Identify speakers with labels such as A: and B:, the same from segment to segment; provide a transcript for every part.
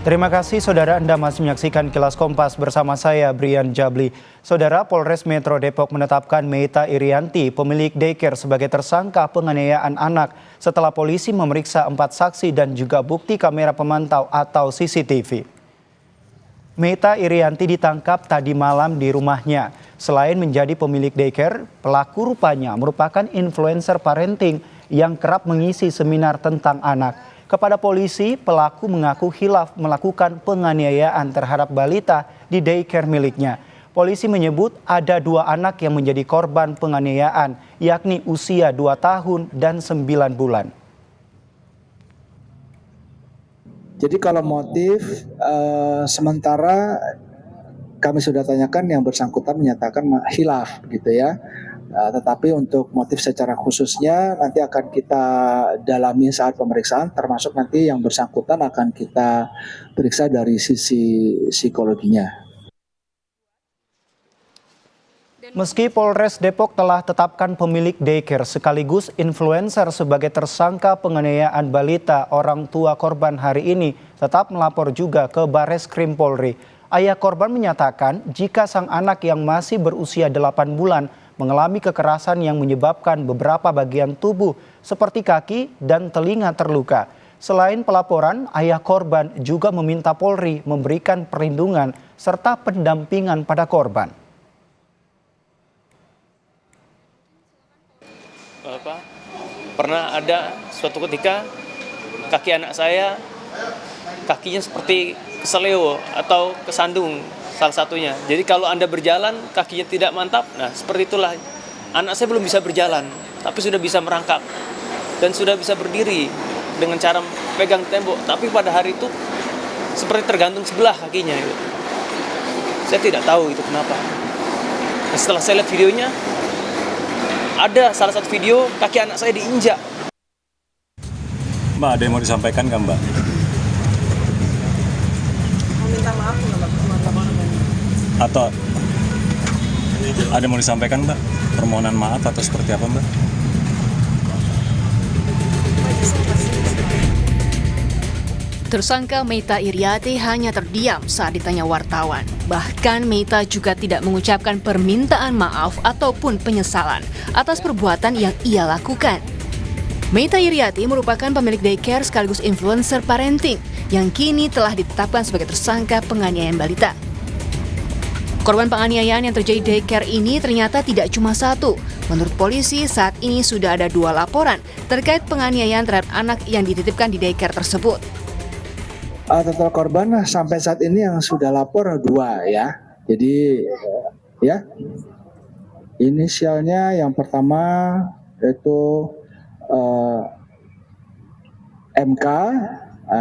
A: Terima kasih saudara, Anda masih menyaksikan Kilas Kompas bersama saya Brian Jabli. Saudara, Polres Metro Depok menetapkan Meita Irianti, pemilik daycare sebagai tersangka penganiayaan anak setelah polisi memeriksa 4 saksi dan juga bukti kamera pemantau atau CCTV. Meita Irianti ditangkap tadi malam di rumahnya. Selain menjadi pemilik daycare, pelaku rupanya merupakan influencer parenting yang kerap mengisi seminar tentang anak. Kepada polisi, pelaku mengaku hilaf melakukan penganiayaan terhadap balita di daycare miliknya. Polisi menyebut ada 2 anak yang menjadi korban penganiayaan, yakni usia 2 tahun dan 9 bulan.
B: Jadi kalau motif sementara kami sudah tanyakan, yang bersangkutan menyatakan hilaf gitu ya. Tetapi untuk motif secara khususnya nanti akan kita dalami saat pemeriksaan, termasuk nanti yang bersangkutan akan kita periksa dari sisi psikologinya.
A: Meski Polres Depok telah tetapkan pemilik daycare sekaligus influencer sebagai tersangka penganiayaan balita, orang tua korban hari ini tetap melapor juga ke Barreskrim Polri. Ayah korban menyatakan jika sang anak yang masih berusia 8 bulan mengalami kekerasan yang menyebabkan beberapa bagian tubuh seperti kaki dan telinga terluka. Selain pelaporan, ayah korban juga meminta Polri memberikan perlindungan serta pendampingan pada korban.
C: Pernah ada suatu ketika kaki anak saya kakinya seperti keseleo atau kesandung salah satunya. Jadi kalau Anda berjalan kakinya tidak mantap, nah seperti itulah. Anak saya belum bisa berjalan, tapi sudah bisa merangkak dan sudah bisa berdiri dengan cara pegang tembok. Tapi pada hari itu seperti tergantung sebelah kakinya. Gitu. Saya tidak tahu itu kenapa. Nah, setelah saya lihat videonya, ada salah satu video kaki anak saya diinjak.
D: Mbak, ada yang mau disampaikan nggak Mbak?
E: Minta maaf nggak Mbak?
D: Atau ada yang mau disampaikan Mbak? Permohonan maaf atau seperti apa Mbak?
F: Tersangka Meita Irianti hanya terdiam saat ditanya wartawan. Bahkan Meita juga tidak mengucapkan permintaan maaf ataupun penyesalan atas perbuatan yang ia lakukan. Meita Irianti merupakan pemilik daycare sekaligus influencer parenting yang kini telah ditetapkan sebagai tersangka penganiayaan balita. Korban penganiayaan yang terjadi di daycare ini ternyata tidak cuma satu. Menurut polisi, saat ini sudah ada 2 laporan terkait penganiayaan terhadap anak yang dititipkan di daycare tersebut.
B: Total korban sampai saat ini yang sudah lapor 2 ya. Jadi ya, inisialnya yang pertama itu MK,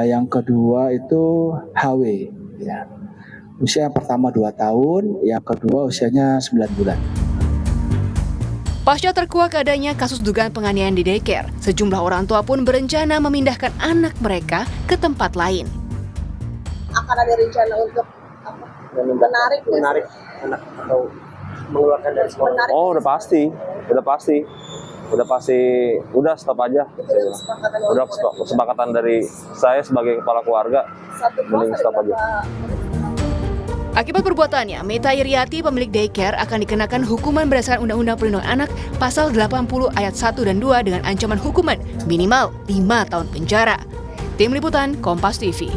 B: yang kedua itu HW ya. Usia yang pertama 2 tahun, yang kedua usianya 9 bulan.
F: Pasca terkuak adanya kasus dugaan penganiayaan di daycare, sejumlah orang tua pun berencana memindahkan anak mereka ke tempat lain.
E: Akan ada rencana untuk menarik
G: anak atau mengeluarkan dari sekolah? Oh, udah pasti, udah stop aja. Udah kesepakatan dari saya sebagai kepala keluarga, mending stop aja.
F: Akibat perbuatannya, Meita Irianti pemilik daycare akan dikenakan hukuman berdasarkan Undang-Undang Perlindungan Anak Pasal 80 Ayat 1 dan 2 dengan ancaman hukuman minimal 5 tahun penjara. Tim Liputan Kompas TV.